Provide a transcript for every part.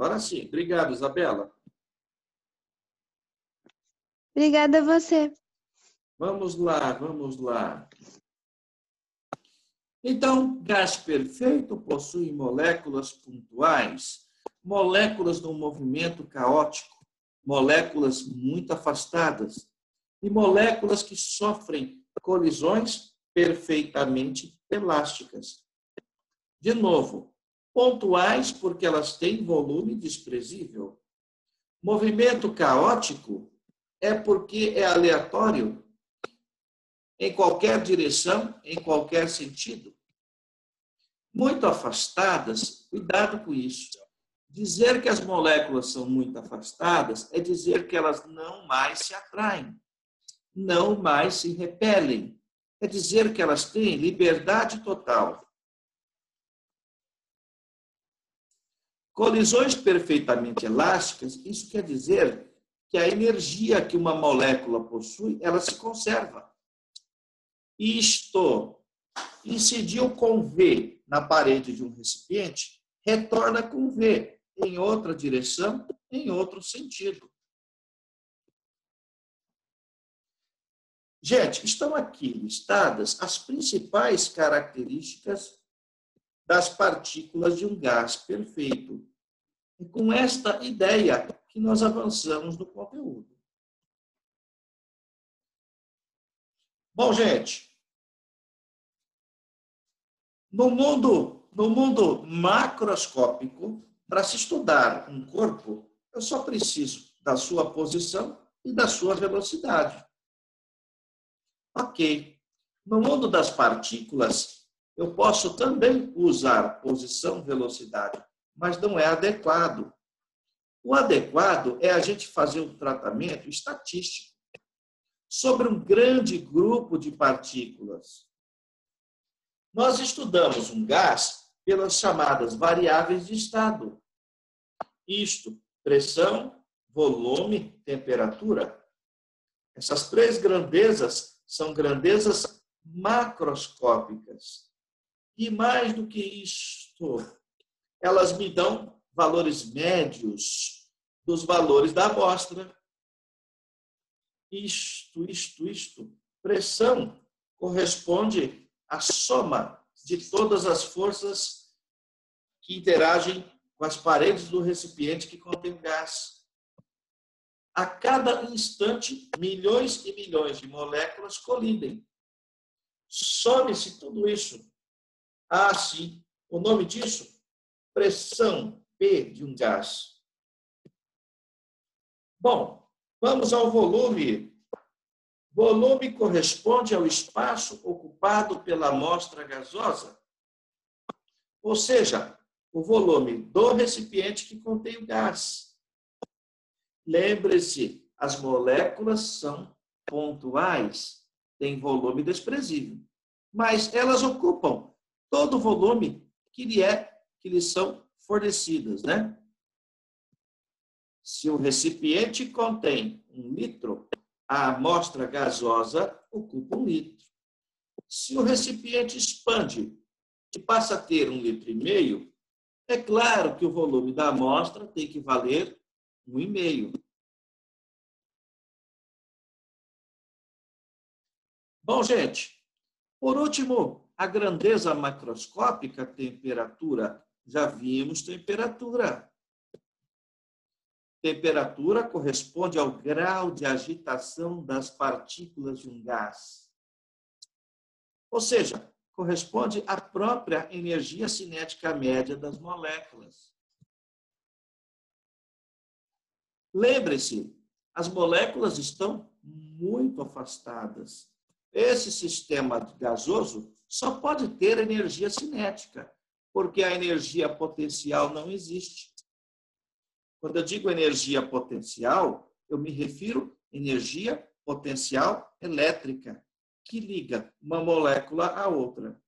Agora sim. Obrigado, Isabela. Obrigada a você. Vamos lá, vamos lá. Então, gás perfeito possui moléculas pontuais, moléculas num movimento caótico, moléculas muito afastadas e moléculas que sofrem colisões perfeitamente elásticas. De novo, pontuais porque elas têm volume desprezível. Movimento caótico é porque é aleatório, em qualquer direção, em qualquer sentido. Muito afastadas, cuidado com isso. Dizer que as moléculas são muito afastadas é dizer que elas não mais se atraem, não mais se repelem. É dizer que elas têm liberdade total. Colisões perfeitamente elásticas, isso quer dizer que a energia que uma molécula possui, ela se conserva. Isto incidiu com V na parede de um recipiente, retorna com V em outra direção, em outro sentido. Gente, estão aqui listadas as principais características das partículas de um gás perfeito. E com esta ideia que nós avançamos no conteúdo. Bom, gente, no mundo macroscópico, para se estudar um corpo, eu só preciso da sua posição e da sua velocidade. Ok. No mundo das partículas, eu posso também usar posição, velocidade, mas não é adequado. O adequado é a gente fazer um tratamento estatístico sobre um grande grupo de partículas. Nós estudamos um gás pelas chamadas variáveis de estado. Isto, pressão, volume, temperatura. Essas três grandezas são grandezas macroscópicas. E mais do que isto, elas me dão valores médios dos valores da amostra. Isto. Pressão corresponde à soma de todas as forças que interagem com as paredes do recipiente que contém o gás. A cada instante, milhões e milhões de moléculas colidem. Some-se tudo isso. Ah, sim. O nome disso? Pressão P de um gás. Bom, vamos ao volume. Volume corresponde ao espaço ocupado pela amostra gasosa, ou seja, o volume do recipiente que contém o gás. Lembre-se, as moléculas são pontuais, têm volume desprezível, mas elas ocupam todo o volume que lhes são fornecidas, né? Se o recipiente contém 1 litro, a amostra gasosa ocupa 1 litro. Se o recipiente expande e passa a ter 1,5 litros, é claro que o volume da amostra tem que valer 1,5. Bom, gente, por último, a grandeza macroscópica, temperatura. Já vimos temperatura. Temperatura corresponde ao grau de agitação das partículas de um gás. Ou seja, corresponde à própria energia cinética média das moléculas. Lembre-se, as moléculas estão muito afastadas. Esse sistema gasoso só pode ter energia cinética, porque a energia potencial não existe. Quando eu digo energia potencial, eu me refiro à energia potencial elétrica, que liga uma molécula à outra.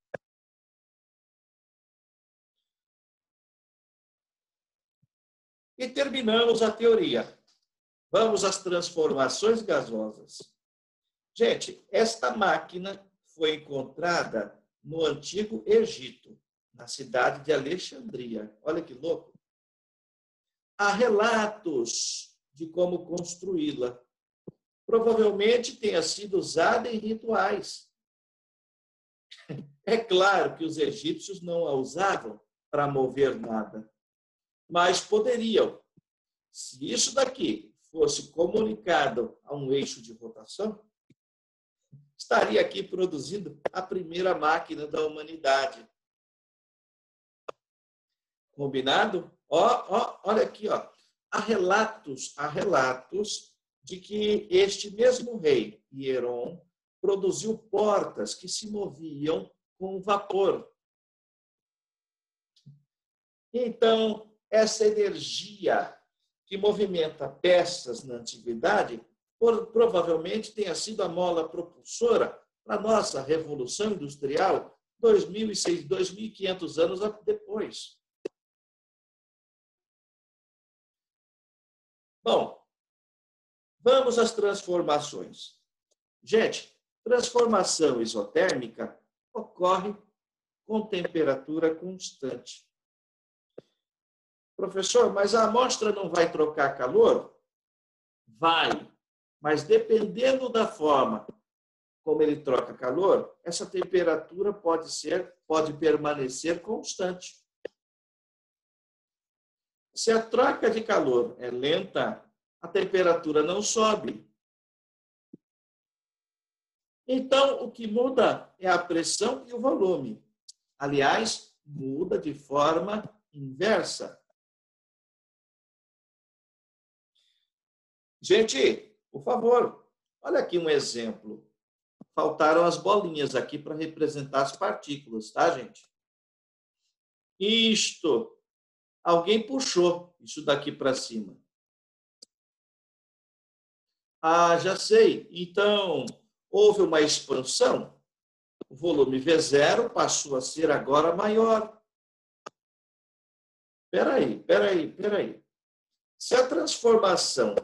E terminamos a teoria. Vamos às transformações gasosas. Gente, esta máquina foi encontrada no Antigo Egito, na cidade de Alexandria. Olha que louco. há relatos de como construí-la. Provavelmente tenha sido usada em rituais. É claro que os egípcios não a usavam para mover nada, mas poderiam. Se isso daqui fosse comunicado a um eixo de rotação, estaria aqui produzindo a primeira máquina da humanidade. Combinado? Olha aqui, ó. Há relatos de que este mesmo rei, Hieron, produziu portas que se moviam com vapor. Então, essa energia que movimenta peças na antiguidade provavelmente tenha sido a mola propulsora para a nossa Revolução Industrial 2.500 anos depois. Bom, vamos às transformações. Gente, transformação isotérmica ocorre com temperatura constante. Professor, mas a amostra não vai trocar calor? Vai, mas dependendo da forma como ele troca calor, essa temperatura pode permanecer constante. Se a troca de calor é lenta, a temperatura não sobe. Então, o que muda é a pressão e o volume. Aliás, muda de forma inversa. Gente, por favor, olha aqui um exemplo. Faltaram as bolinhas aqui para representar as partículas, tá, gente? Isto. Alguém puxou isso daqui para cima. Ah, já sei. Então, houve uma expansão. O volume V0 passou a ser agora maior. Espera aí. Se a transformação,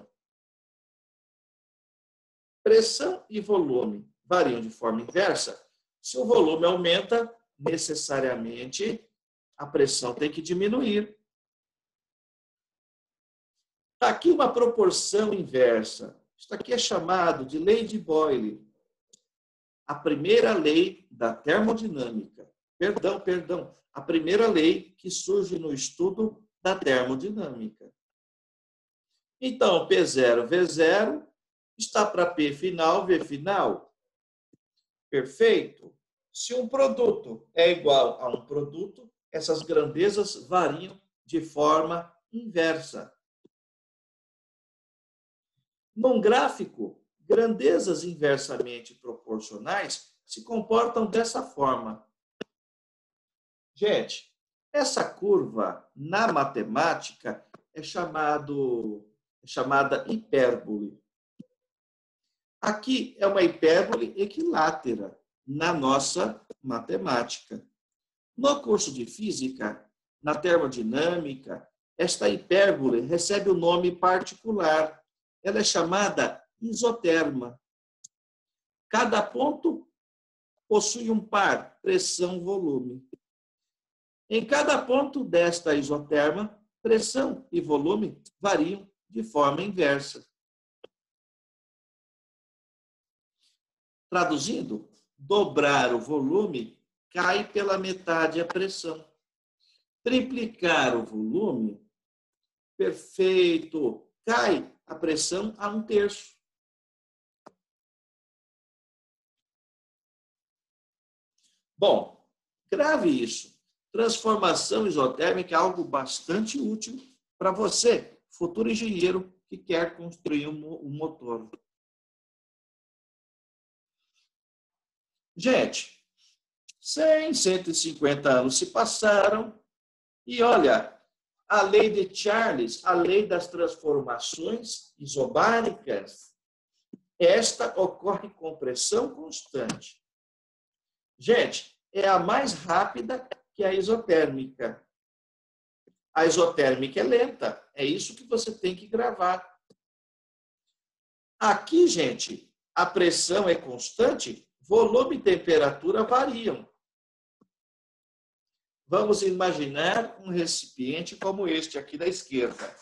pressão e volume variam de forma inversa, se o volume aumenta, necessariamente a pressão tem que diminuir. Está aqui uma proporção inversa. Isso aqui é chamado de lei de Boyle. A primeira lei da termodinâmica. Perdão. A primeira lei que surge no estudo da termodinâmica. Então, P0, V0 está para P final, V final. Perfeito? Se um produto é igual a um produto, essas grandezas variam de forma inversa. Num gráfico, grandezas inversamente proporcionais se comportam dessa forma. Gente, essa curva na matemática é chamada hipérbole. Aqui é uma hipérbole equilátera na nossa matemática. No curso de física, na termodinâmica, esta hipérbole recebe o nome particular. Ela é chamada isoterma. Cada ponto possui um par, pressão-volume. Em cada ponto desta isoterma, pressão e volume variam de forma inversa. Traduzindo, dobrar o volume cai pela metade a pressão. Triplicar o volume, perfeito, cai a pressão a 1/3. Bom, grave isso. Transformação isotérmica é algo bastante útil para você, futuro engenheiro que quer construir um motor. Gente, 100, 150 anos se passaram e olha, a lei de Charles, a lei das transformações isobáricas, esta ocorre com pressão constante. Gente, é a mais rápida que a isotérmica. A isotérmica é lenta, é isso que você tem que gravar. Aqui, gente, a pressão é constante, volume e temperatura variam. Vamos imaginar um recipiente como este aqui da esquerda.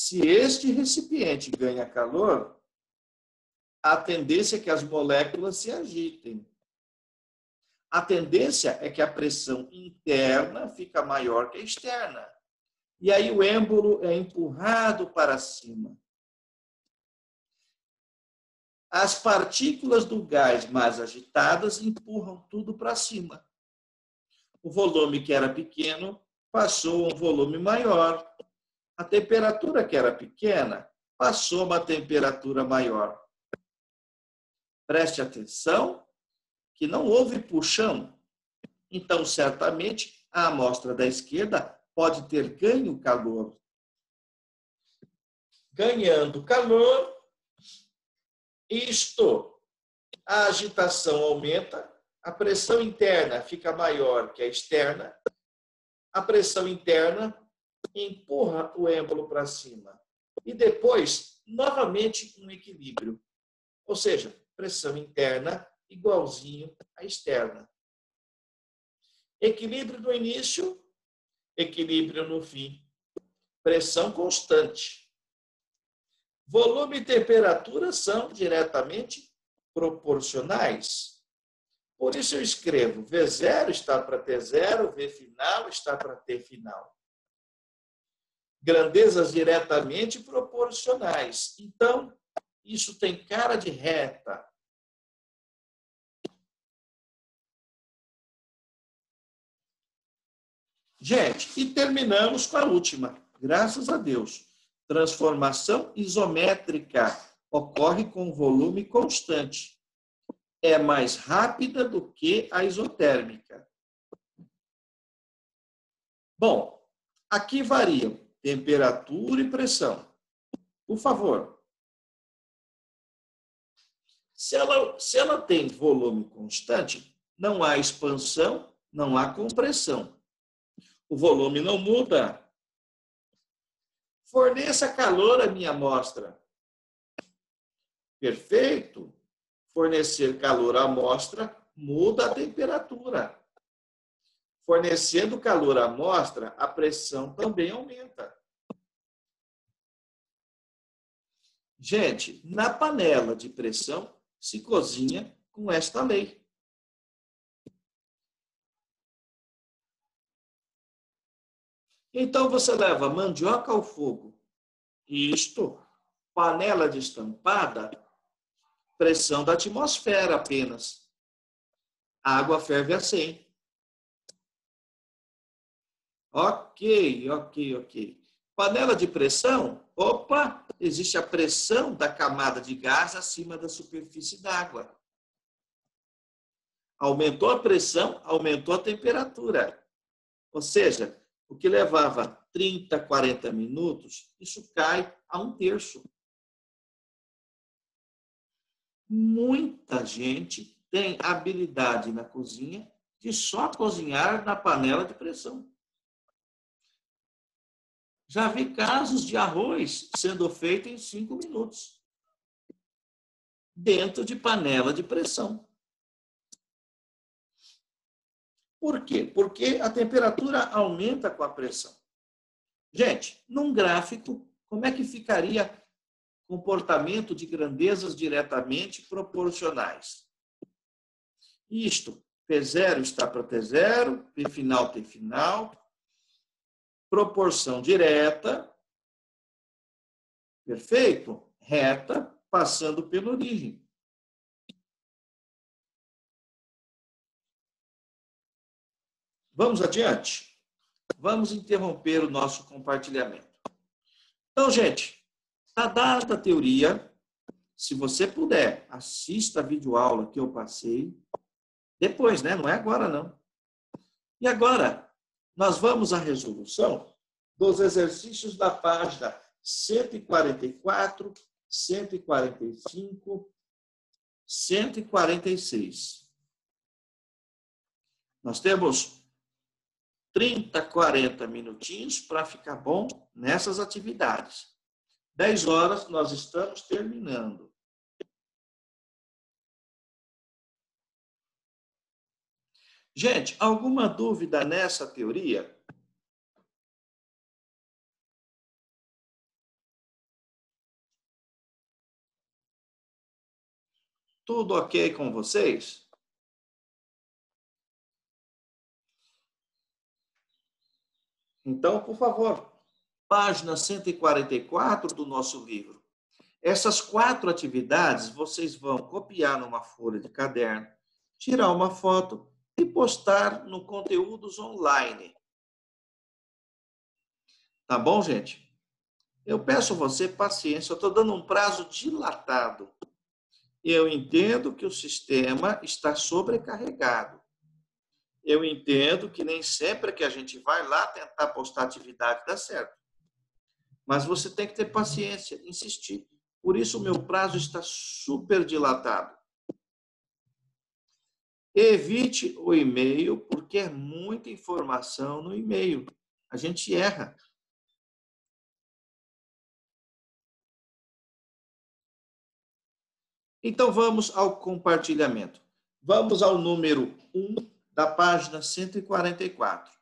Se este recipiente ganha calor, a tendência é que as moléculas se agitem. A tendência é que a pressão interna fica maior que a externa. E aí o êmbolo é empurrado para cima. As partículas do gás mais agitadas empurram tudo para cima. O volume que era pequeno passou a um volume maior. A temperatura que era pequena passou a uma temperatura maior. Preste atenção que não houve puxão. Então, certamente, a amostra da esquerda pode ter ganho calor. Ganhando calor, a agitação aumenta, a pressão interna fica maior que a externa, a pressão interna empurra o êmbolo para cima. E depois, novamente, um equilíbrio. Ou seja, pressão interna igualzinho à externa. Equilíbrio no início, equilíbrio no fim. Pressão constante. Volume e temperatura são diretamente proporcionais. Por isso eu escrevo V0 está para T0, V final está para T final. Grandezas diretamente proporcionais. Então, isso tem cara de reta. Gente, e terminamos com a última. Graças a Deus. Transformação isométrica ocorre com volume constante. É mais rápida do que a isotérmica. Bom, aqui variam temperatura e pressão. Por favor. Se ela tem volume constante, não há expansão, não há compressão. O volume não muda. Forneça calor à minha amostra. Perfeito. Fornecer calor à amostra muda a temperatura. Fornecendo calor à amostra, a pressão também aumenta. Gente, na panela de pressão se cozinha com esta lei. Então, você leva mandioca ao fogo. Isto, panela destampada, pressão da atmosfera apenas. A água ferve a 100. Ok. Panela de pressão, opa, existe a pressão da camada de gás acima da superfície d'água. Aumentou a pressão, aumentou a temperatura. Ou seja, o que levava 30, 40 minutos, isso cai a 1/3. Muita gente tem habilidade na cozinha de só cozinhar na panela de pressão. Já vi casos de arroz sendo feito em 5 minutos, dentro de panela de pressão. Por quê? Porque a temperatura aumenta com a pressão. Gente, num gráfico, como é que ficaria comportamento de grandezas diretamente proporcionais? Isto, P0 está para T0, P final, T final, proporção direta, perfeito? Reta, passando pela origem. Vamos adiante? Vamos interromper o nosso compartilhamento. Então, gente, está dada a teoria. Se você puder, assista a videoaula que eu passei. Depois, né? Não é agora, não. E agora, nós vamos à resolução dos exercícios da página 144, 145, 146. Nós temos 30, 40 minutinhos para ficar bom nessas atividades. 10 horas nós estamos terminando. Gente, alguma dúvida nessa teoria? Tudo ok com vocês? Então, por favor, página 144 do nosso livro. Essas 4 atividades vocês vão copiar numa folha de caderno, tirar uma foto e postar no Conteúdos Online. Tá bom, gente? Eu peço a você paciência, eu estou dando um prazo dilatado. Eu entendo que o sistema está sobrecarregado. Eu entendo que nem sempre que a gente vai lá tentar postar atividade dá certo. Mas você tem que ter paciência, insistir. Por isso o meu prazo está super dilatado. Evite o e-mail, porque é muita informação no e-mail. A gente erra. Então, vamos ao compartilhamento. Vamos ao número 1 da página 144.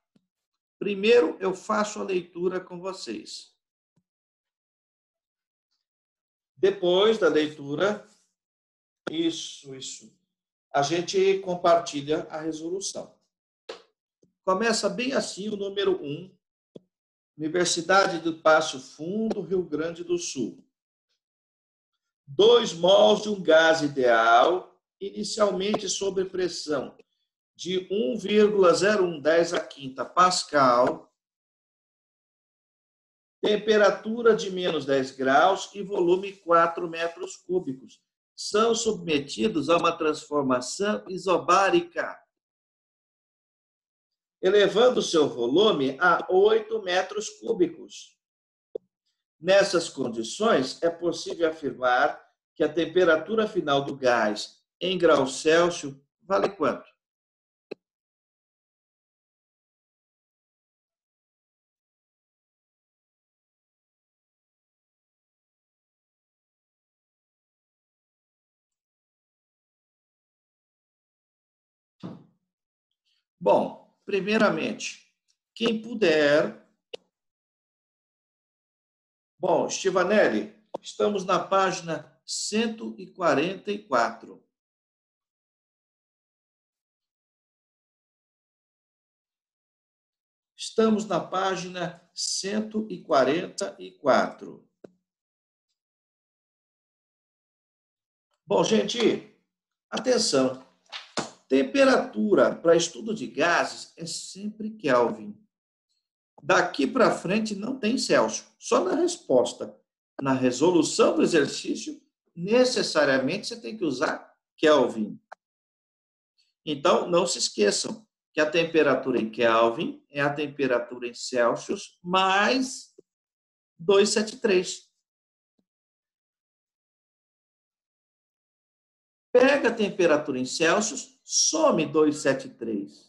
Primeiro, eu faço a leitura com vocês. Depois da leitura, isso, a gente compartilha a resolução. Começa bem assim o número 1, Universidade do Passo Fundo, Rio Grande do Sul. 2 mols de um gás ideal, inicialmente sob pressão de 1,0110 a quinta pascal, temperatura de menos 10 graus e volume 4 metros cúbicos. São submetidos a uma transformação isobárica, elevando seu volume a 8 metros cúbicos. Nessas condições, é possível afirmar que a temperatura final do gás em graus Celsius vale quanto? Bom, primeiramente, quem puder... Bom, Stivanelli, estamos na página 144. Estamos na página 144. Bom, gente, atenção. Temperatura para estudo de gases é sempre Kelvin. Daqui para frente não tem Celsius, só na resposta. Na resolução do exercício, necessariamente você tem que usar Kelvin. Então, não se esqueçam que a temperatura em Kelvin é a temperatura em Celsius mais 273. Pega a temperatura em Celsius, some 273.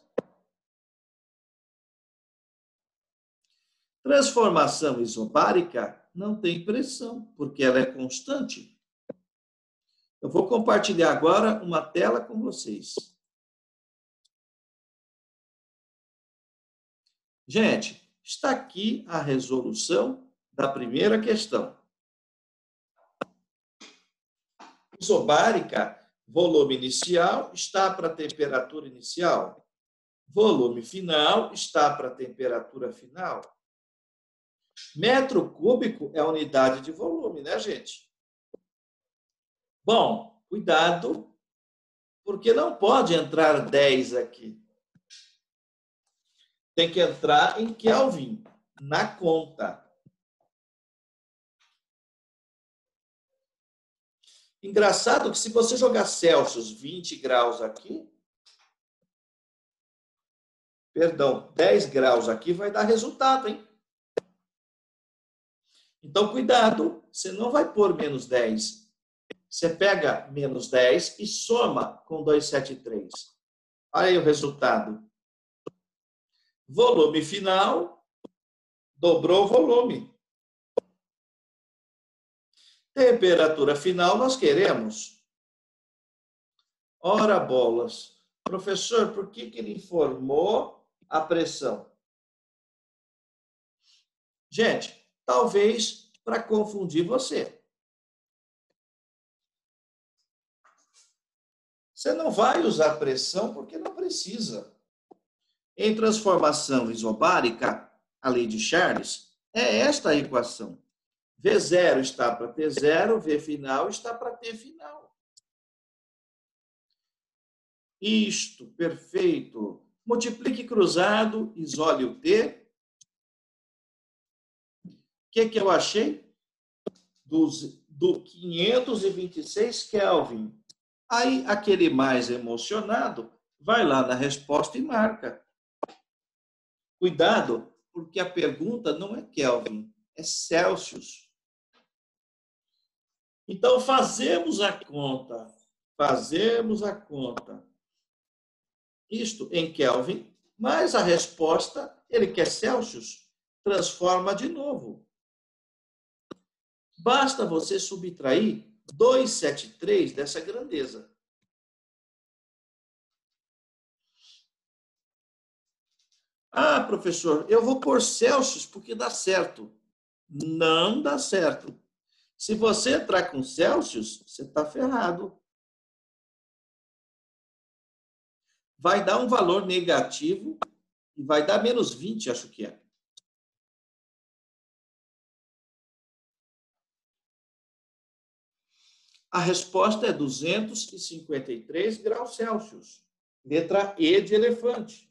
Transformação isobárica não tem pressão, porque ela é constante. Eu vou compartilhar agora uma tela com vocês. Gente, está aqui a resolução da primeira questão. Isobárica, volume inicial está para a temperatura inicial. Volume final está para a temperatura final. Metro cúbico é a unidade de volume, né, gente? Bom, cuidado, porque não pode entrar 10 aqui. Tem que entrar em Kelvin, na conta. Engraçado que se você jogar Celsius 20 graus aqui, perdão, 10 graus aqui, vai dar resultado, hein? Então, cuidado, você não vai pôr menos 10. Você pega menos 10 e soma com 273. Olha aí o resultado. Volume final, dobrou o volume. Temperatura final, nós queremos. Ora bolas. Professor, por que ele informou a pressão? Gente, talvez para confundir você. Você não vai usar pressão porque não precisa. Em transformação isobárica, a lei de Charles, é esta a equação. V0 está para T0, V final está para T final. Isto, perfeito. Multiplique cruzado, isole o T. O que eu achei? Do 526 Kelvin. Aí, aquele mais emocionado vai lá na resposta e marca. Cuidado, porque a pergunta não é Kelvin, é Celsius. Então, fazemos a conta. Isto em Kelvin, mas a resposta, ele quer Celsius, transforma de novo. Basta você subtrair 273 dessa grandeza. Ah, professor, eu vou pôr Celsius porque dá certo. Não dá certo. Se você entrar com Celsius, você está ferrado. Vai dar um valor negativo e vai dar menos 20, acho que é. A resposta é 253 graus Celsius. Letra E de elefante.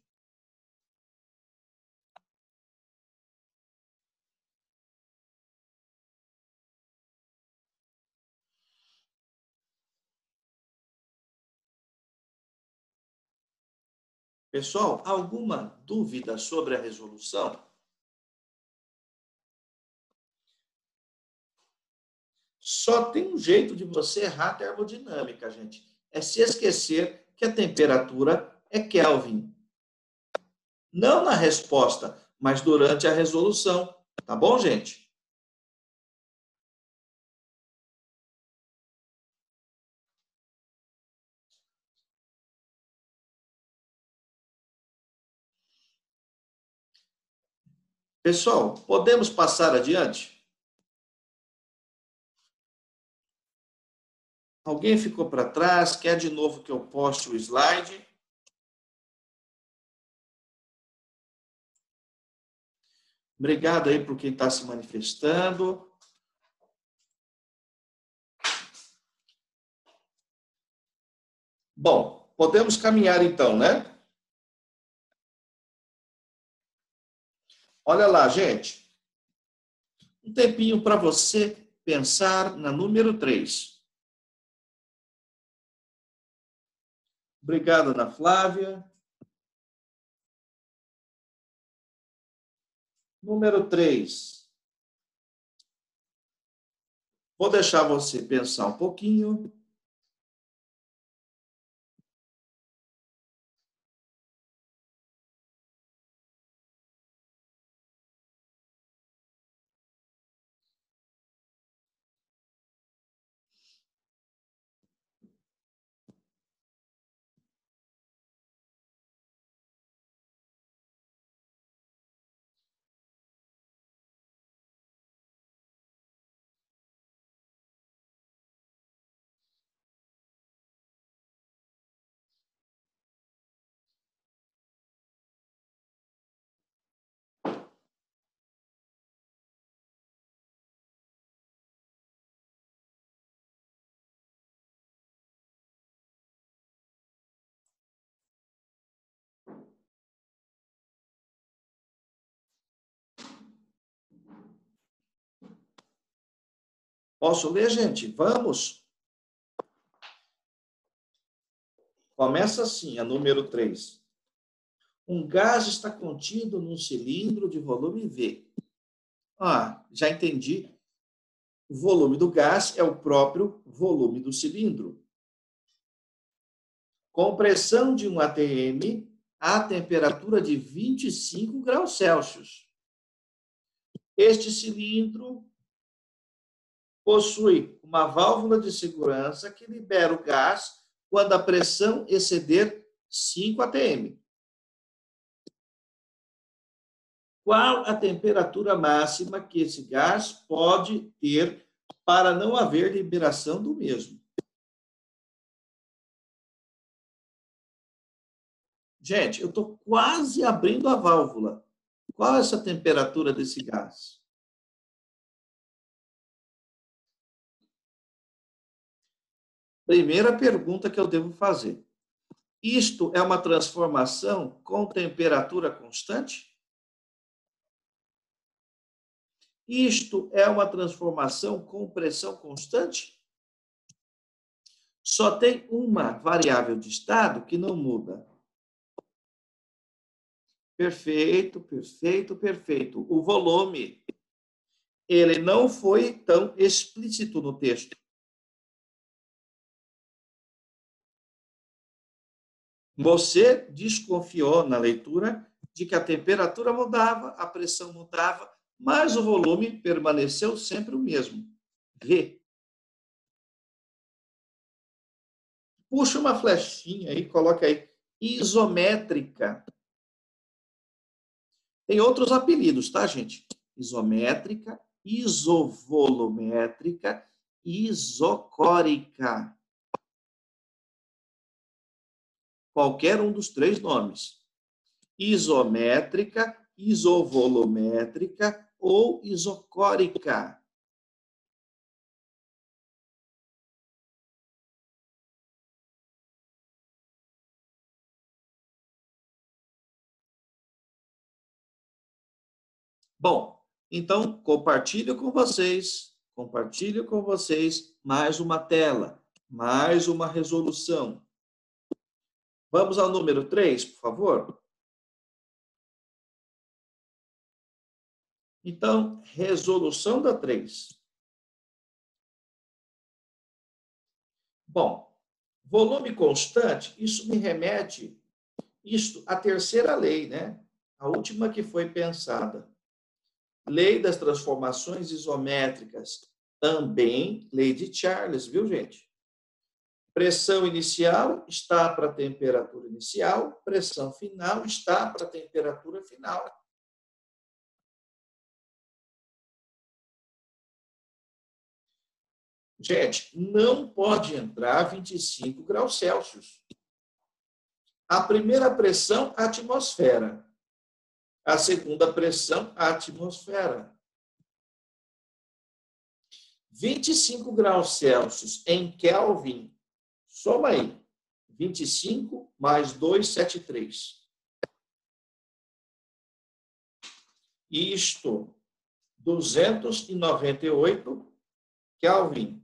Pessoal, alguma dúvida sobre a resolução? Só tem um jeito de você errar a termodinâmica, gente. É se esquecer que a temperatura é Kelvin. Não na resposta, mas durante a resolução. Tá bom, gente? Pessoal, podemos passar adiante? Alguém ficou para trás? Quer de novo que eu poste o slide? Obrigado aí por quem está se manifestando. Bom, podemos caminhar então, né? Olha lá, gente. Um tempinho para você pensar na número 3. Obrigado, Ana Flávia. Número 3. Vou deixar você pensar um pouquinho. Posso ler, gente? Vamos. Começa assim, a número 3. Um gás está contido num cilindro de volume V. Ah, já entendi. O volume do gás é o próprio volume do cilindro. Com pressão de 1 atm a temperatura de 25 graus Celsius. Este cilindro possui uma válvula de segurança que libera o gás quando a pressão exceder 5 atm. Qual a temperatura máxima que esse gás pode ter para não haver liberação do mesmo? Gente, eu estou quase abrindo a válvula. Qual é essa temperatura desse gás? Primeira pergunta que eu devo fazer. Isto é uma transformação com temperatura constante? Isto é uma transformação com pressão constante? Só tem uma variável de estado que não muda. Perfeito, perfeito, perfeito. O volume, ele não foi tão explícito no texto. Você desconfiou na leitura de que a temperatura mudava, a pressão mudava, mas o volume permaneceu sempre o mesmo. V. Puxa uma flechinha aí, coloca aí. Isométrica. Tem outros apelidos, tá, gente? Isométrica, isovolométrica, isocórica. Qualquer um dos três nomes. Isométrica, isovolométrica ou isocórica. Bom, então compartilho com vocês mais uma tela, mais uma resolução. Vamos ao número 3, por favor? Então, resolução da 3. Bom, volume constante, isso me remete à terceira lei, né? A última que foi pensada. Lei das transformações isométricas, também lei de Charles, viu, gente? Pressão inicial está para a temperatura inicial, pressão final está para a temperatura final. Gente, não pode entrar 25 graus Celsius. A primeira pressão, a atmosfera. A segunda pressão, a atmosfera. 25 graus Celsius em Kelvin, soma aí. 25 mais 273. Isto, 298 Kelvin.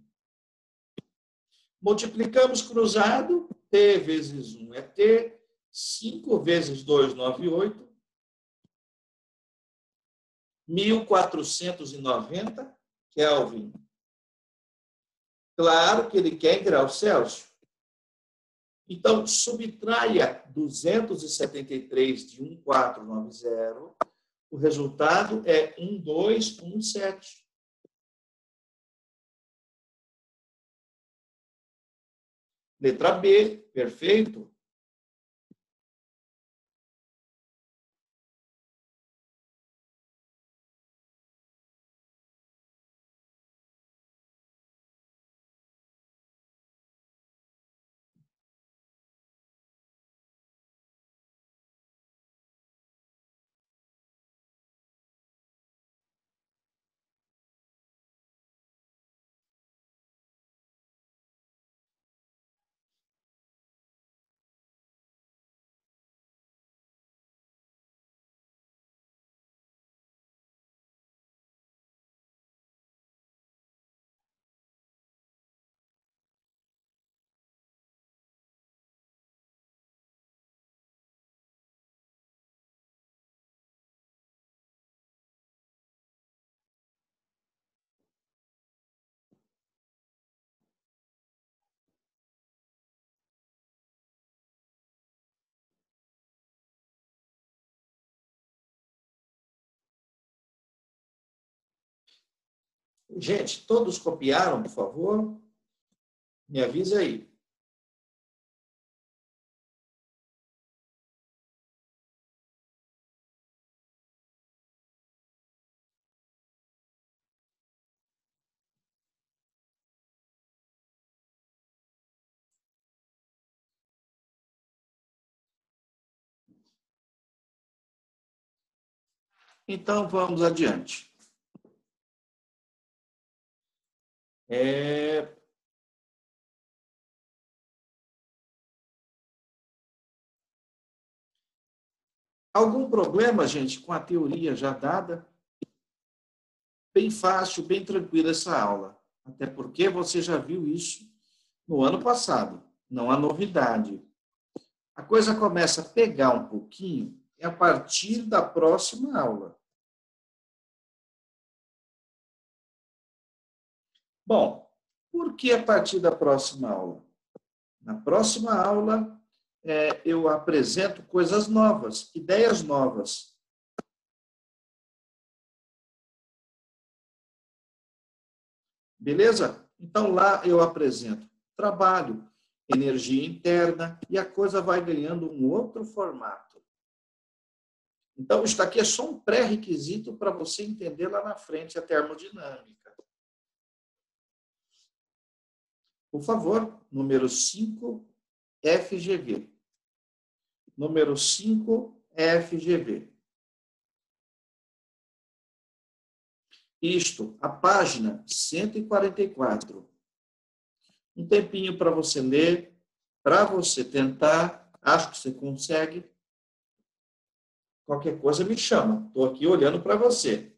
Multiplicamos cruzado, T vezes 1 é T, 5 vezes 2, 98, 1490 Kelvin. Claro que ele quer em graus Celsius. Então, subtraia 273 de 1490, o resultado é 1217. Letra B, perfeito. Gente, todos copiaram, por favor? Me avisa aí. Então, vamos adiante. Algum problema, gente, com a teoria já dada? Bem fácil, bem tranquila essa aula. Até porque você já viu isso no ano passado. Não há novidade. A coisa começa a pegar um pouquinho a partir da próxima aula. Bom, por que a partir da próxima aula? Na próxima aula, eu apresento coisas novas, ideias novas. Beleza? Então, lá eu apresento trabalho, energia interna, e a coisa vai ganhando um outro formato. Então, isso aqui é só um pré-requisito para você entender lá na frente a termodinâmica. Por favor, número 5, FGV. Número 5, FGV. Isto, a página 144. Um tempinho para você ler, para você tentar. Acho que você consegue. Qualquer coisa me chama. Estou aqui olhando para você.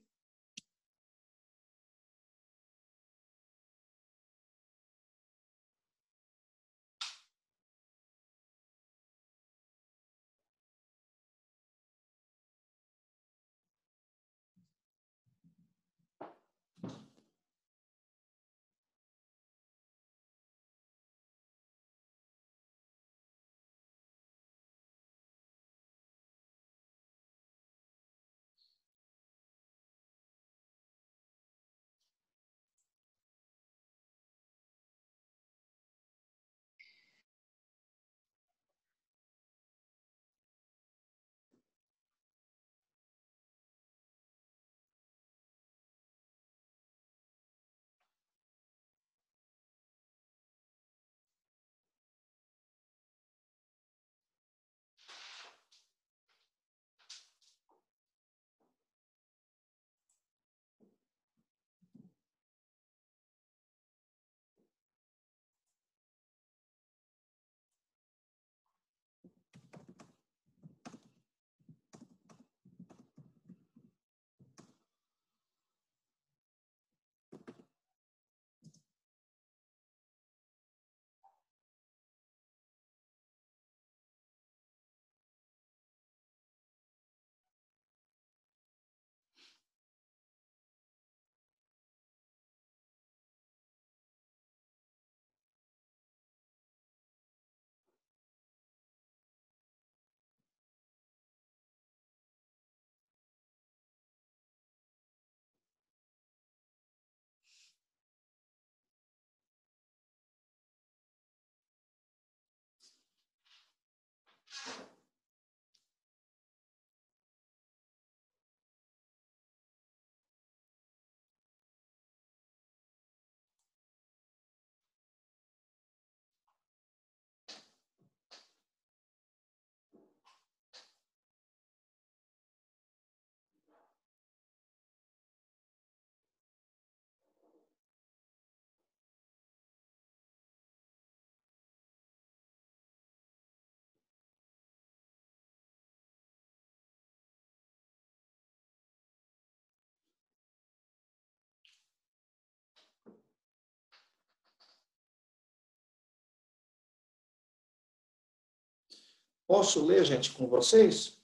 Posso ler, gente, com vocês?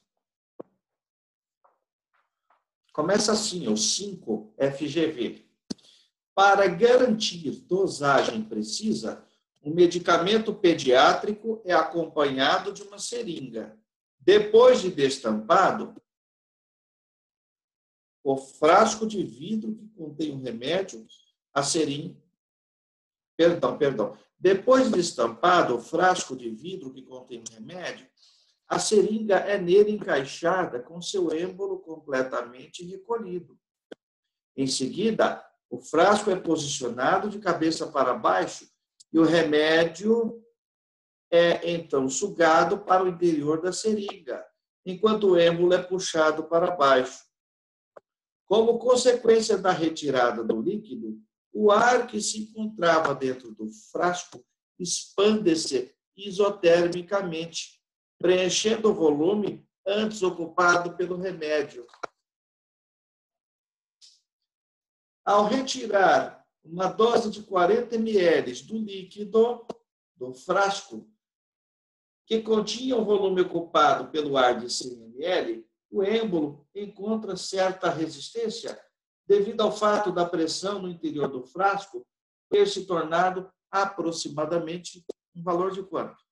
Começa assim, o 5 FGV. Para garantir dosagem precisa, o medicamento pediátrico é acompanhado de uma seringa. Depois de destampado, o frasco de vidro que contém o remédio, a seringa. Perdão. Depois de destampado, o frasco de vidro que contém o remédio, a seringa é nele encaixada com seu êmbolo completamente recolhido. Em seguida, o frasco é posicionado de cabeça para baixo e o remédio é, então, sugado para o interior da seringa, enquanto o êmbolo é puxado para baixo. Como consequência da retirada do líquido, o ar que se encontrava dentro do frasco expande-se isotermicamente, preenchendo o volume antes ocupado pelo remédio. Ao retirar uma dose de 40 ml do líquido do frasco, que continha o volume ocupado pelo ar de 100 ml, o êmbolo encontra certa resistência devido ao fato da pressão no interior do frasco ter se tornado aproximadamente um valor de quanto?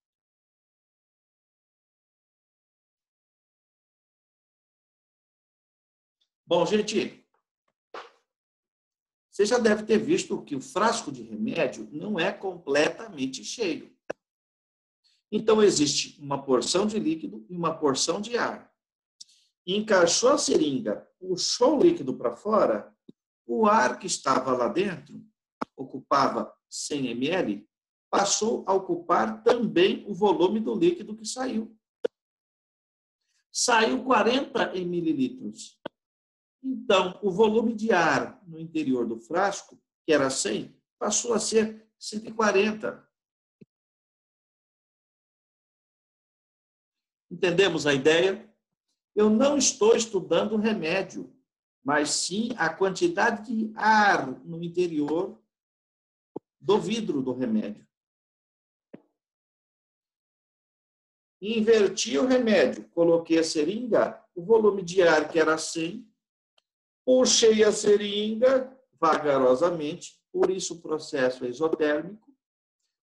Bom, gente, você já deve ter visto que o frasco de remédio não é completamente cheio. Então, existe uma porção de líquido e uma porção de ar. Encaixou a seringa, puxou o líquido para fora, o ar que estava lá dentro, ocupava 100 ml, passou a ocupar também o volume do líquido que saiu. Saiu 40 mililitros. Então, o volume de ar no interior do frasco, que era 100, passou a ser 140. Entendemos a ideia? Eu não estou estudando o remédio, mas sim a quantidade de ar no interior do vidro do remédio. Inverti o remédio, coloquei a seringa, o volume de ar que era 100, puxei a seringa vagarosamente, por isso o processo é isotérmico,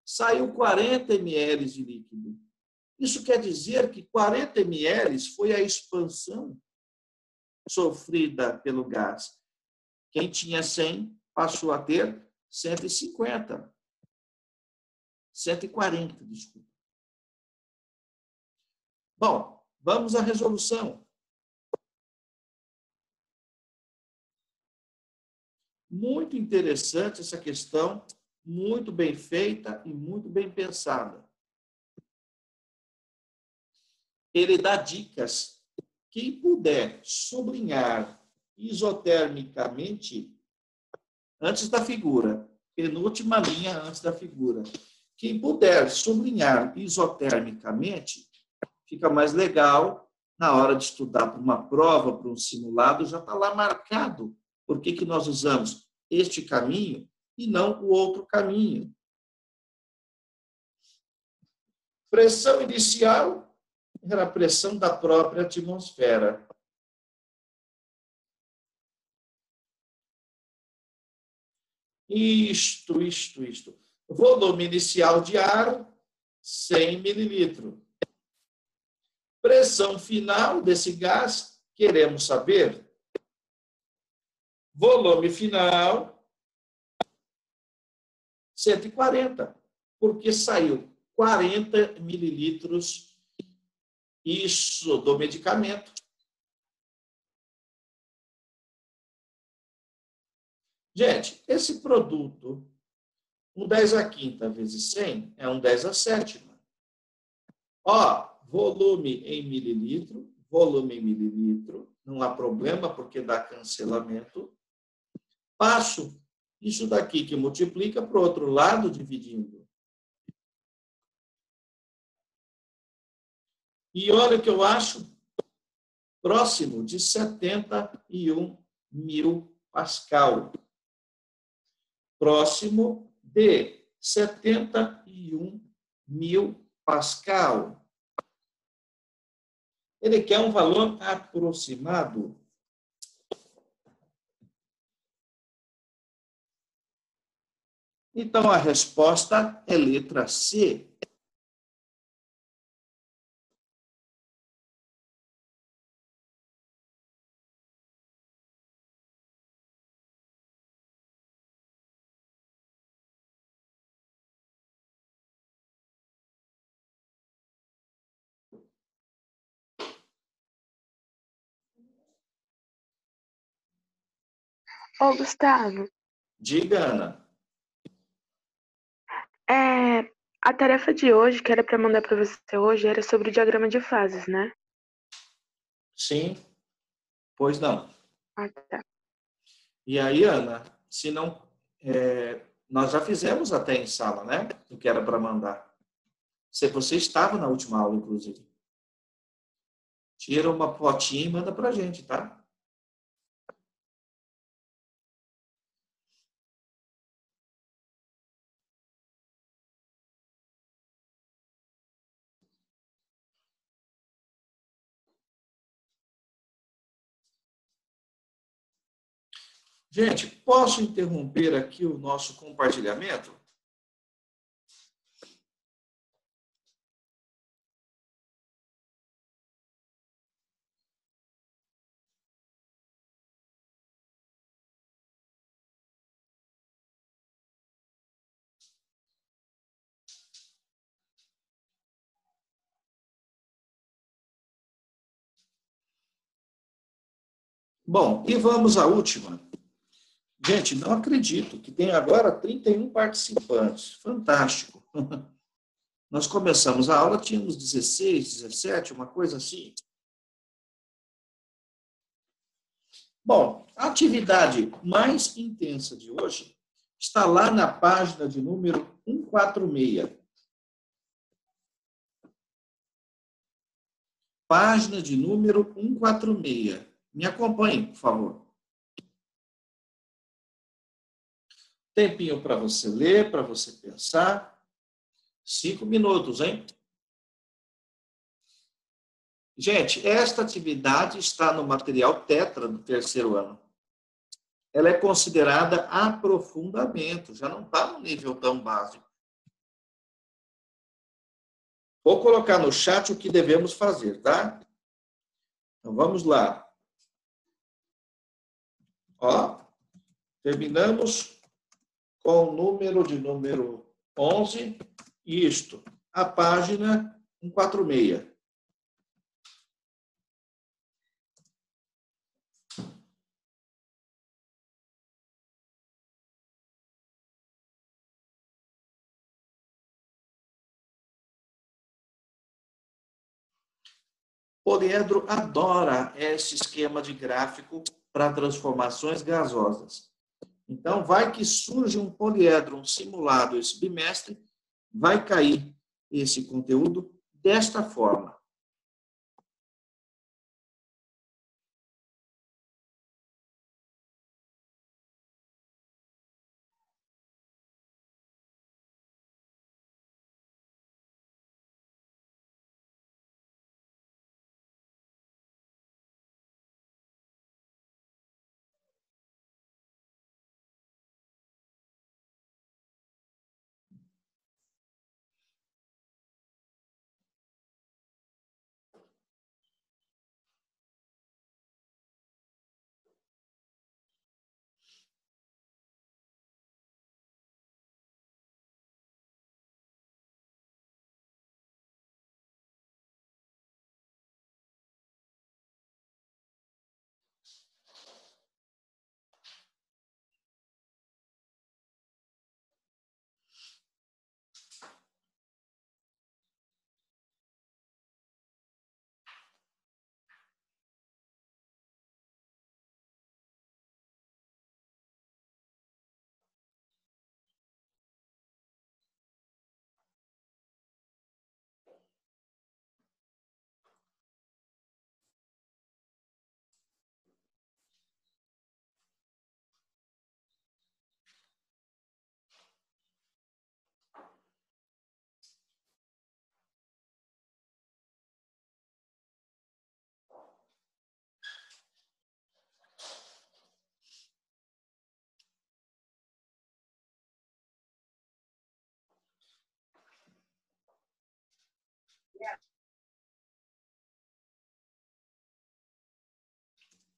saiu 40 ml de líquido. Isso quer dizer que 40 ml foi a expansão sofrida pelo gás. Quem tinha 100 passou a ter 150. 140, desculpa. Bom, vamos à resolução. Muito interessante essa questão, muito bem feita e muito bem pensada. Ele dá dicas. Quem puder sublinhar isotermicamente, antes da figura, penúltima linha antes da figura, quem puder sublinhar isotermicamente, fica mais legal na hora de estudar para uma prova, para um simulado, já está lá marcado por que nós usamos este caminho e não o outro caminho. Pressão inicial era a pressão da própria atmosfera. Isto. Volume inicial de ar, 100 mililitros. Pressão final desse gás, queremos saber. Volume final, 140, porque saiu 40 mililitros, isso, do medicamento. Gente, esse produto, um 10 a quinta vezes 100 é um 10 a sétima. Ó, volume em mililitro, não há problema porque dá cancelamento. Passo isso daqui que multiplica para o outro lado dividindo. E olha o que eu acho, próximo de 71 mil Pascal. Próximo de 71 mil Pascal. Ele quer um valor aproximado. Então, a resposta é letra C. Ô, Gustavo, Diga, Ana. a tarefa de hoje, que era para mandar para você hoje, era sobre o diagrama de fases, né? Sim, pois não. Ah, tá. E aí, Ana, se não... nós já fizemos até em sala, né? O que era para mandar. Se você estava na última aula, inclusive. Tira uma fotinha e manda para a gente, tá? Gente, posso interromper aqui o nosso compartilhamento? Bom, e vamos à última. Gente, não acredito que tem agora 31 participantes. Fantástico. Nós começamos a aula, tínhamos 16, 17, uma coisa assim. Bom, a atividade mais intensa de hoje está lá na página de número 146. Página de número 146. Me acompanhe, por favor. Tempinho para você ler, para você pensar. 5 minutos, hein? Gente, esta atividade está no material Tetra do terceiro ano. Ela é considerada aprofundamento, já não está no nível tão básico. Vou colocar no chat o que devemos fazer, tá? Então, vamos lá. Ó, terminamos com o número 11, isto, a página 146. Poliedro adora esse esquema de gráfico para transformações gasosas. Então, vai que surge um poliedro, um simulado esse bimestre, vai cair esse conteúdo desta forma.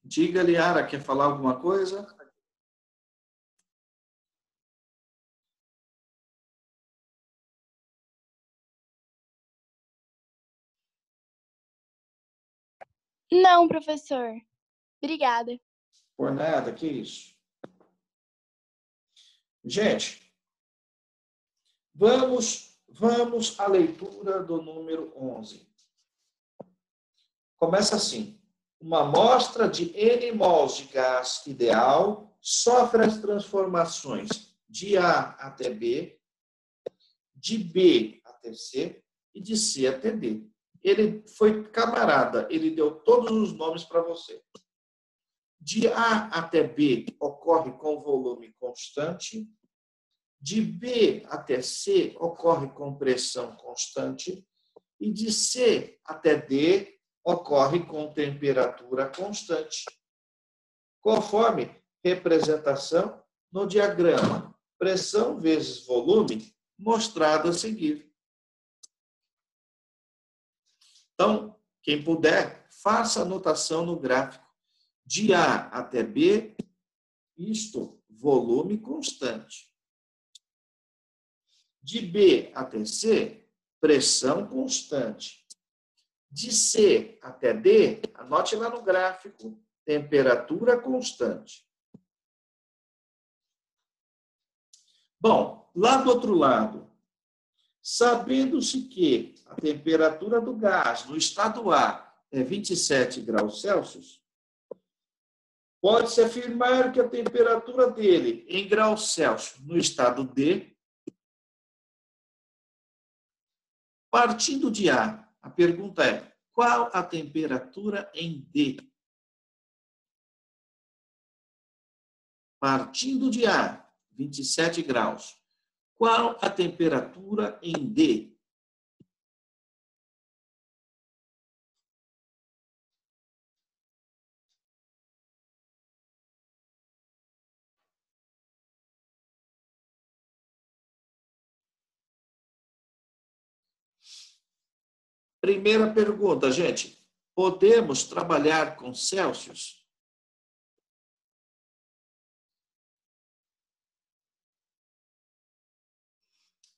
Diga, Liara, quer falar alguma coisa? Não, professor. Obrigada. Por nada, que isso. Gente, vamos à leitura do número 11. Começa assim. Uma amostra de N mols de gás ideal sofre as transformações de A até B, de B até C e de C até D. Ele foi camarada, ele deu todos os nomes para você. De A até B ocorre com volume constante, de B até C ocorre com pressão constante e de C até D ocorre com temperatura constante. Conforme representação no diagrama pressão vezes volume, mostrado a seguir. Então, quem puder, faça anotação no gráfico. De A até B, isto, volume constante. De B até C, pressão constante. De C até D, anote lá no gráfico, temperatura constante. Bom, lá do outro lado, sabendo-se que a temperatura do gás no estado A é 27 graus Celsius, pode-se afirmar que a temperatura dele em graus Celsius no estado D, partindo de A, a pergunta é: qual a temperatura em D? Partindo de A, 27 graus. Qual a temperatura em D? Primeira pergunta, gente. Podemos trabalhar com Celsius?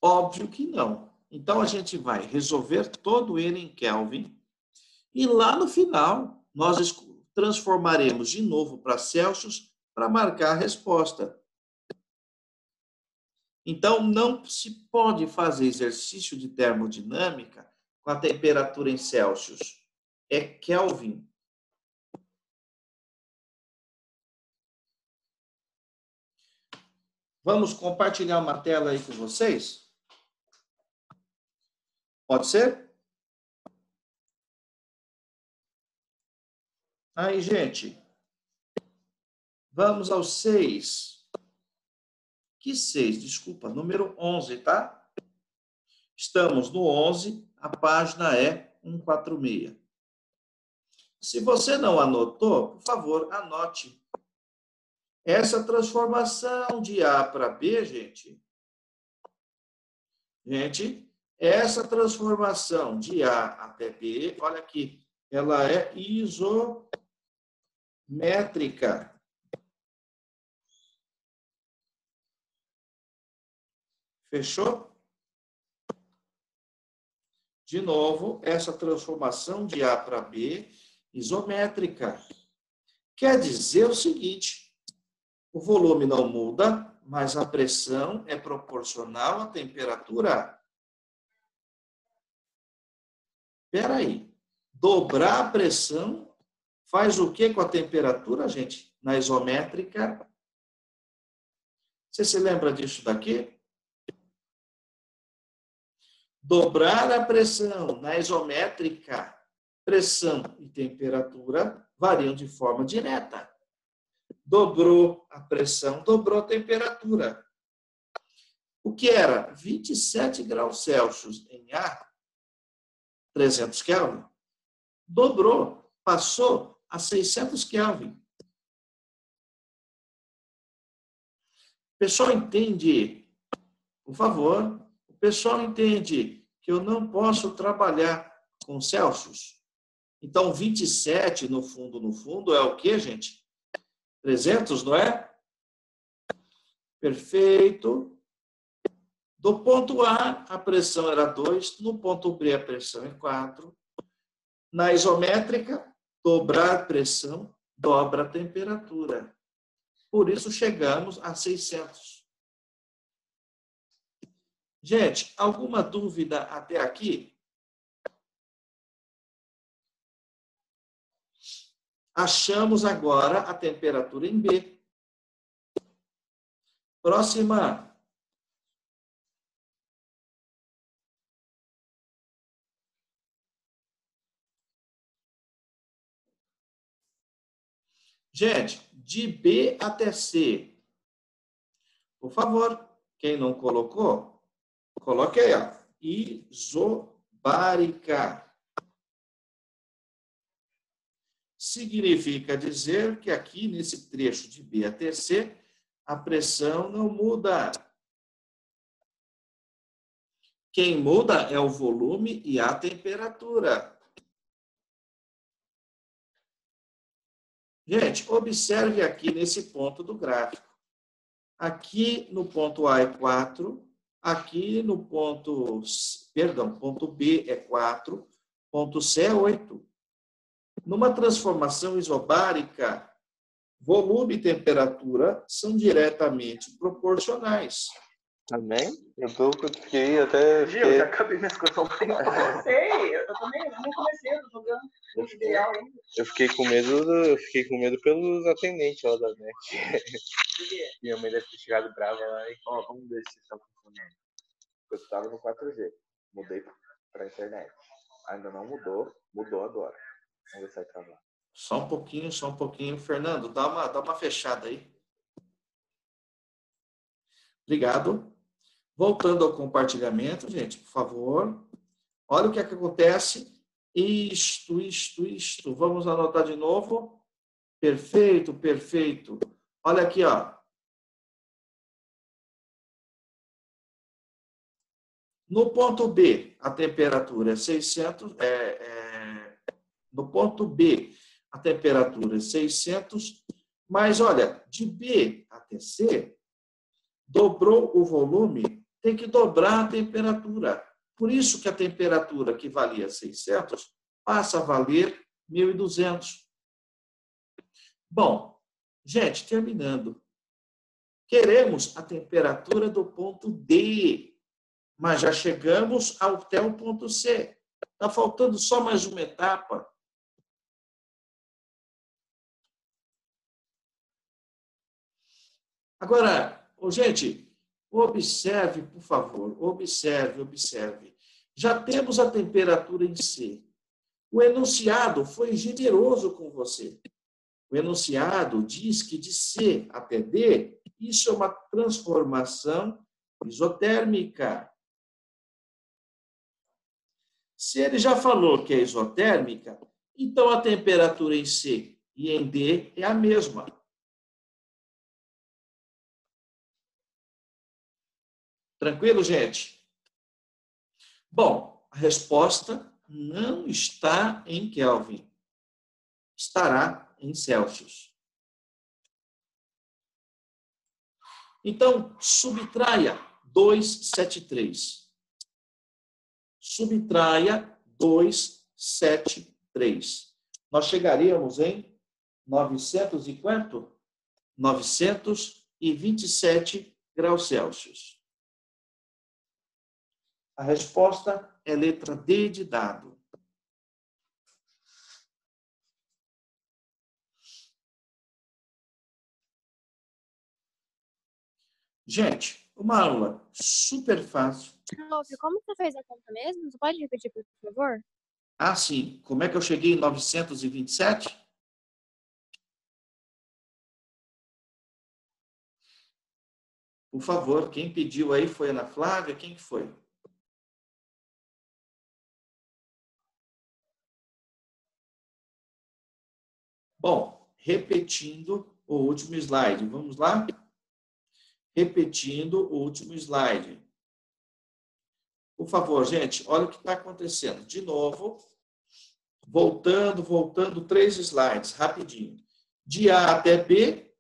Óbvio que não. Então, a gente vai resolver todo ele em Kelvin e lá no final nós transformaremos de novo para Celsius para marcar a resposta. Então, não se pode fazer exercício de termodinâmica com a temperatura em Celsius. É Kelvin. Vamos compartilhar uma tela aí com vocês? Pode ser? Aí, gente. Vamos ao 6. Que 6? Desculpa, número 11, tá? Estamos no 11, a página é 146. Se você não anotou, por favor, anote. Essa transformação de A para B, gente, essa transformação de A até B, olha aqui, ela é isométrica. Fechou? De novo, essa transformação de A para B, isométrica. Quer dizer o seguinte: o volume não muda, mas a pressão é proporcional à temperatura. Espera aí. Dobrar a pressão faz o que com a temperatura, gente? Na isométrica. Você se lembra disso daqui? Dobrar a pressão na isométrica, pressão e temperatura variam de forma direta. Dobrou a pressão, dobrou a temperatura. O que era 27 graus Celsius em A, 300 Kelvin, dobrou, passou a 600 Kelvin. O pessoal entende, por favor, o pessoal entende que eu não posso trabalhar com Celsius. Então, 27 no fundo é o quê, gente? 300, não é? Perfeito. Do ponto A, a pressão era 2. No ponto B, a pressão é 4. Na isométrica, dobrar a pressão, dobra a temperatura. Por isso, chegamos a 600. Gente, alguma dúvida até aqui? Achamos agora a temperatura em B. Próxima. Gente, de B até C. Por favor, quem não colocou, coloque aí, ó. Isobárica. Significa dizer que aqui, nesse trecho de B até C, a pressão não muda. Quem muda é o volume e a temperatura. Gente, observe aqui nesse ponto do gráfico. Aqui no ponto A é 4, aqui no ponto B é 4, ponto C é 8. Numa transformação isobárica, volume e temperatura são diretamente proporcionais. Amém? Eu fiquei até... Gil, eu já acabei minhas coisas há um tempo. Eu sei, eu também, eu nem comecei, eu tô jogando. Eu fiquei com medo pelos atendentes lá da NET. Minha mãe deve ter chegado brava lá e... Ó, vamos ver se está funcionando. Eu estava no 4G, mudei para a internet. Ainda não mudou, mudou agora. Vamos ver se vai travar. Só um pouquinho. Fernando, dá uma fechada aí. Obrigado. Voltando ao compartilhamento, gente, por favor. Olha o que é que acontece. Isto. Vamos anotar de novo. Perfeito. Olha aqui, ó. No ponto B, a temperatura é 600. No ponto B, a temperatura é 600. Mas, olha, de B até C, dobrou o volume, tem que dobrar a temperatura. Por isso que a temperatura que valia 600 passa a valer 1.200. Bom, gente, terminando. Queremos a temperatura do ponto D, mas já chegamos até o ponto C. Está faltando só mais uma etapa. Agora, gente, observe, por favor, observe. Já temos a temperatura em C. O enunciado foi generoso com você. O enunciado diz que de C até D, isso é uma transformação isotérmica. Se ele já falou que é isotérmica, então a temperatura em C e em D é a mesma. Tranquilo, gente? Bom, a resposta não está em Kelvin. Estará em Celsius. Então, subtraia 273. Subtraia 273. Nós chegaríamos em 900 e quanto? 927 graus Celsius. A resposta é letra D de dado. Gente, uma aula super fácil. Prof, como você fez a conta mesmo? Você pode repetir, por favor? Ah, sim. Como é que eu cheguei em 927? Por favor, quem pediu aí foi a Ana Flávia? Quem que foi? Bom, repetindo o último slide. Vamos lá? Repetindo o último slide. Por favor, gente, olha o que está acontecendo. De novo, voltando 3 slides, rapidinho. De A até B,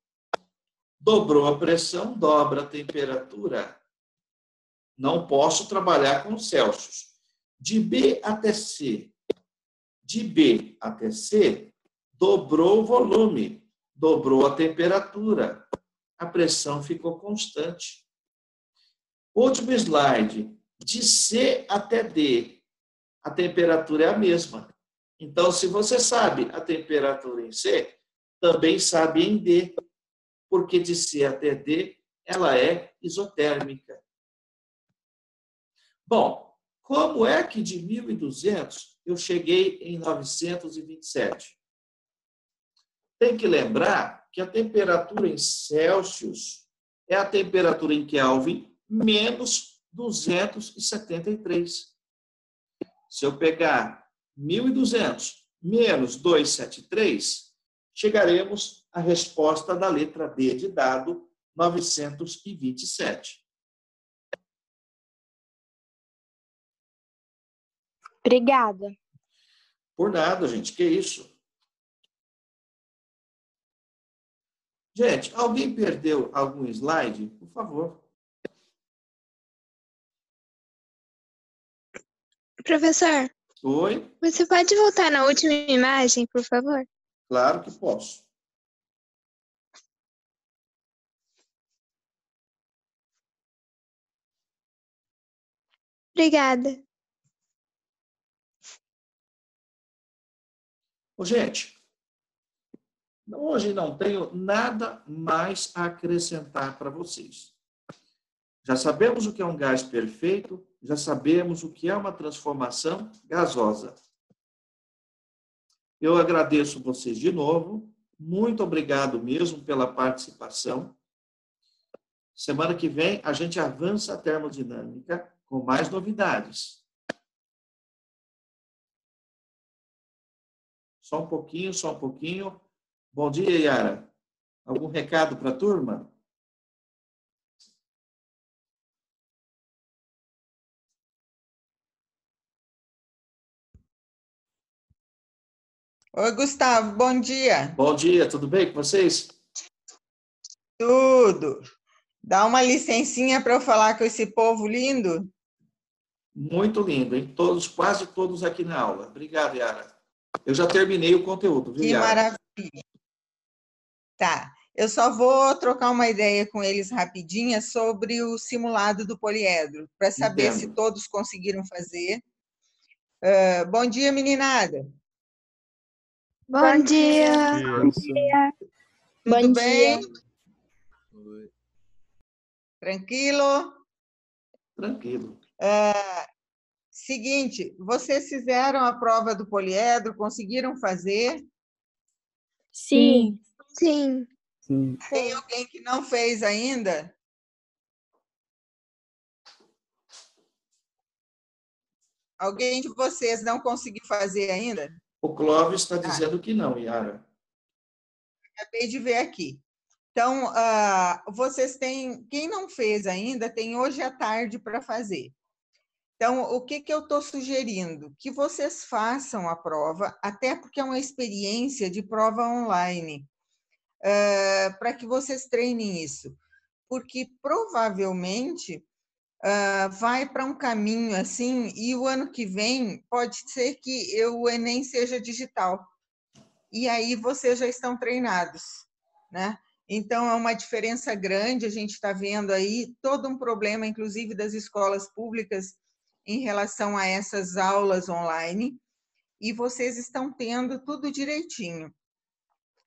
dobrou a pressão, dobra a temperatura. Não posso trabalhar com Celsius. De B até C, dobrou o volume, dobrou a temperatura. A pressão ficou constante. Último slide. De C até D, a temperatura é a mesma. Então, se você sabe a temperatura em C, também sabe em D, porque de C até D ela é isotérmica. Bom, como é que de 1.200 eu cheguei em 927? Tem que lembrar que a temperatura em Celsius é a temperatura em Kelvin menos 273. Se eu pegar 1.200 menos 273, chegaremos à resposta da letra D de dado 927. Obrigada. Por nada, gente, que isso? Gente, alguém perdeu algum slide? Por favor. Professor, Oi? você pode voltar na última imagem, por favor? Claro que posso. Obrigada. Gente, hoje não tenho nada mais a acrescentar para vocês. Já sabemos o que é um gás perfeito, já sabemos o que é uma transformação gasosa. Eu agradeço vocês de novo. Muito obrigado mesmo pela participação. Semana que vem a gente avança a termodinâmica com mais novidades. Só um pouquinho, só um pouquinho. Bom dia, Yara. Algum recado para a turma? Oi, Gustavo, bom dia. Bom dia, tudo bem com vocês? Tudo. Dá uma licencinha para eu falar com esse povo lindo? Muito lindo, hein? Todos, quase todos aqui na aula. Obrigado, Yara. Eu já terminei o conteúdo, viu, Que Yara? maravilha. Tá, eu só vou trocar uma ideia com eles rapidinha sobre o simulado do poliedro, para saber se Entendo. todos conseguiram fazer. Bom dia, meninada. Bom dia. Tudo Bom bem? dia. Tranquilo? Tranquilo. Seguinte, vocês fizeram a prova do poliedro, conseguiram fazer? Sim. Sim. Tem alguém que não fez ainda? Alguém de vocês não conseguiu fazer ainda? O Clóvis está dizendo que não, Yara. Acabei de ver aqui. Então, vocês têm, quem não fez ainda, tem hoje à tarde para fazer. Então, o que eu estou sugerindo? Que vocês façam a prova, até porque é uma experiência de prova online, para que vocês treinem isso. Porque provavelmente vai para um caminho assim, e o ano que vem pode ser que o Enem seja digital. E aí vocês já estão treinados, né? Então, é uma diferença grande, a gente está vendo aí todo um problema, inclusive das escolas públicas, em relação a essas aulas online, e vocês estão tendo tudo direitinho.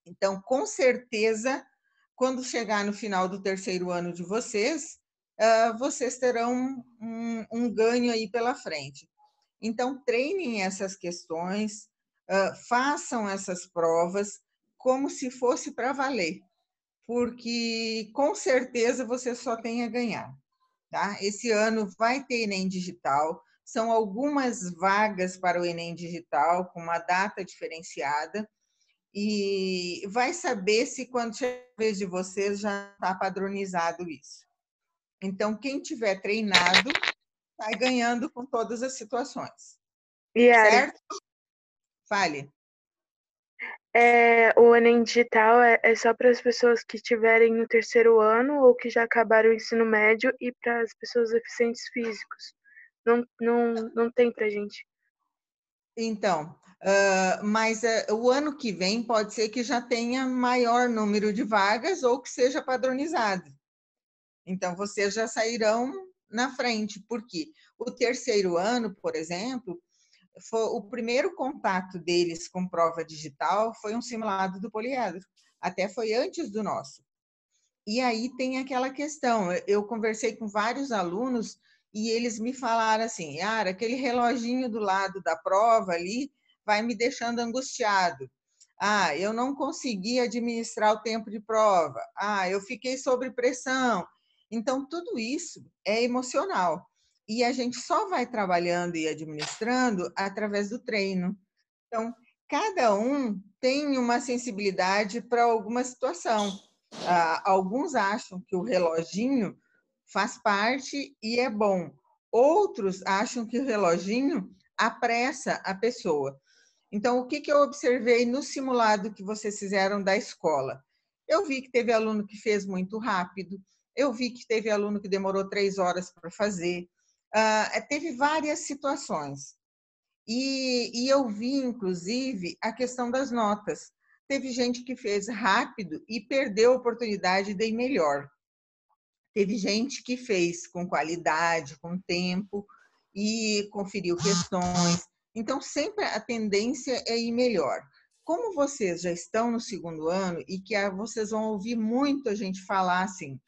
Então, com certeza, quando chegar no final do terceiro ano de vocês, vocês terão um ganho aí pela frente. Então, treinem essas questões, façam essas provas como se fosse para valer, porque com certeza você só tem a ganhar. Tá? Esse ano vai ter Enem Digital, são algumas vagas para o Enem Digital, com uma data diferenciada, e vai saber se quando chegar a vez de vocês já está padronizado isso. Então, quem tiver treinado, vai ganhando com todas as situações. Yara, Certo? Fale. o Enem Digital é só para as pessoas que estiverem no terceiro ano ou que já acabaram o ensino médio e para as pessoas deficientes físicos. Não tem para gente. Então, mas o ano que vem pode ser que já tenha maior número de vagas ou que seja padronizado. Então, vocês já sairão na frente, porque o terceiro ano, por exemplo, o primeiro contato deles com prova digital foi um simulado do poliedro, até foi antes do nosso. E aí tem aquela questão, eu conversei com vários alunos e eles me falaram assim, Yara, aquele reloginho do lado da prova ali vai me deixando angustiado. Ah, eu não consegui administrar o tempo de prova. Ah, eu fiquei sob pressão. Então, tudo isso é emocional. E a gente só vai trabalhando e administrando através do treino. Então, cada um tem uma sensibilidade para alguma situação. Alguns acham que o reloginho faz parte e é bom. Outros acham que o reloginho apressa a pessoa. Então, o que eu observei no simulado que vocês fizeram da escola? Eu vi que teve aluno que fez muito rápido, eu vi que teve aluno que demorou 3 horas para fazer, teve várias situações. E eu vi, inclusive, a questão das notas. Teve gente que fez rápido e perdeu a oportunidade de ir melhor. Teve gente que fez com qualidade, com tempo e conferiu questões. Então, sempre a tendência é ir melhor. Como vocês já estão no segundo ano e que vocês vão ouvir muito a gente falar assim,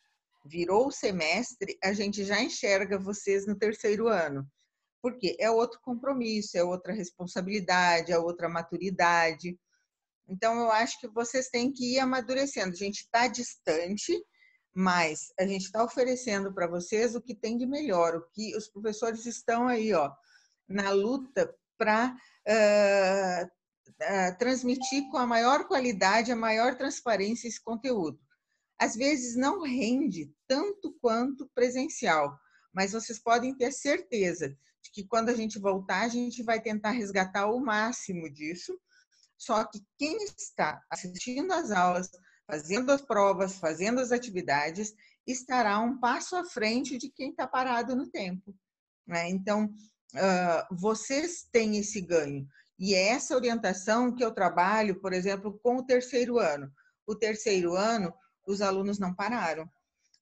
virou o semestre, a gente já enxerga vocês no terceiro ano. Porque é outro compromisso, é outra responsabilidade, é outra maturidade. Então, eu acho que vocês têm que ir amadurecendo. A gente está distante, mas a gente está oferecendo para vocês o que tem de melhor, o que os professores estão aí, ó, na luta para transmitir com a maior qualidade, a maior transparência esse conteúdo. Às vezes não rende tanto quanto presencial, mas vocês podem ter certeza de que quando a gente voltar, a gente vai tentar resgatar o máximo disso. Só que quem está assistindo às aulas, fazendo as provas, fazendo as atividades, estará um passo à frente de quem está parado no tempo, né? Então, vocês têm esse ganho. E é essa orientação que eu trabalho, por exemplo, com o terceiro ano. O terceiro ano, os alunos não pararam.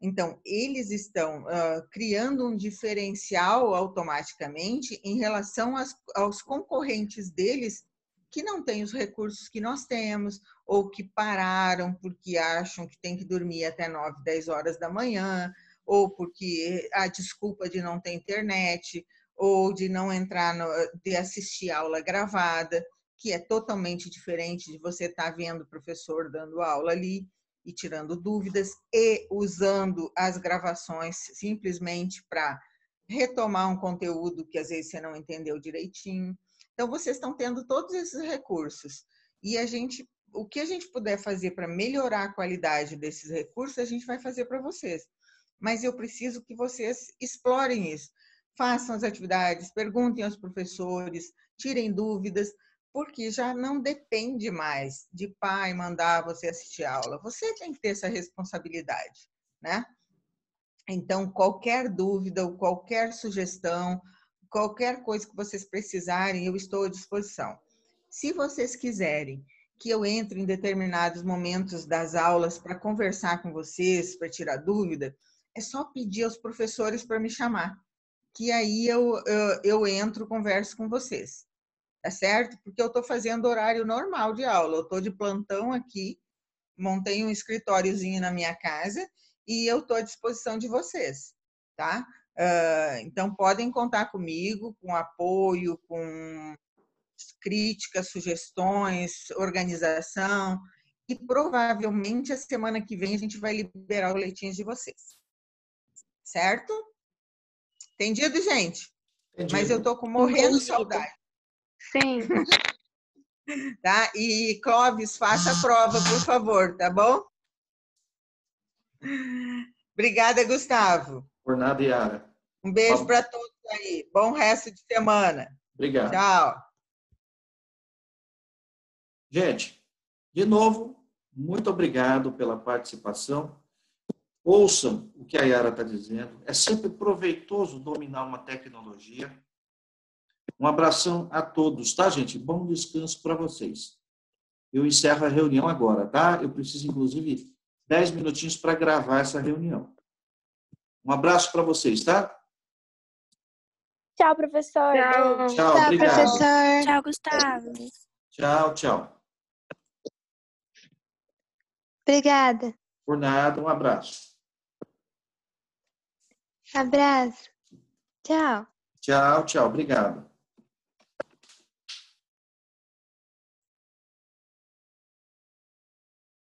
Então, eles estão criando um diferencial automaticamente em relação aos concorrentes deles que não têm os recursos que nós temos, ou que pararam porque acham que tem que dormir até 9, 10 horas da manhã, ou porque a desculpa de não ter internet, ou de não entrar, de assistir aula gravada, que é totalmente diferente de você estar vendo o professor dando aula ali e tirando dúvidas e usando as gravações simplesmente para retomar um conteúdo que às vezes você não entendeu direitinho. Então, vocês estão tendo todos esses recursos. E o que a gente puder fazer para melhorar a qualidade desses recursos, a gente vai fazer para vocês. Mas eu preciso que vocês explorem isso. Façam as atividades, perguntem aos professores, tirem dúvidas, porque já não depende mais de pai mandar você assistir a aula. Você tem que ter essa responsabilidade, né? Então, qualquer dúvida ou qualquer sugestão, qualquer coisa que vocês precisarem, eu estou à disposição. Se vocês quiserem que eu entre em determinados momentos das aulas para conversar com vocês, para tirar dúvida, é só pedir aos professores para me chamar, que aí eu entro, converso com vocês. Tá certo? Porque eu estou fazendo horário normal de aula. Eu estou de plantão aqui, montei um escritóriozinho na minha casa e eu estou à disposição de vocês, tá? Então, podem contar comigo, com apoio, com críticas, sugestões, organização, e provavelmente a semana que vem a gente vai liberar os boletins de vocês. Certo? Entendido, gente? Entendido. Mas eu estou morrendo de saudade. Sim. Tá? E Clóvis, faça a prova, por favor, tá bom? Obrigada, Gustavo. Por nada, Yara. Um beijo para todos aí. Bom resto de semana. Obrigado. Tchau. Gente, de novo, muito obrigado pela participação. Ouçam o que a Yara está dizendo. É sempre proveitoso dominar uma tecnologia. Um abração a todos, tá, gente? Bom descanso para vocês. Eu encerro a reunião agora, tá? Eu preciso, inclusive, 10 minutinhos para gravar essa reunião. Um abraço para vocês, tá? Tchau, professor. Tchau. Tchau, obrigado. professor. Tchau, Gustavo. Tchau, tchau. Obrigada. Por nada, um abraço. Abraço. Tchau. Tchau, tchau. Obrigado.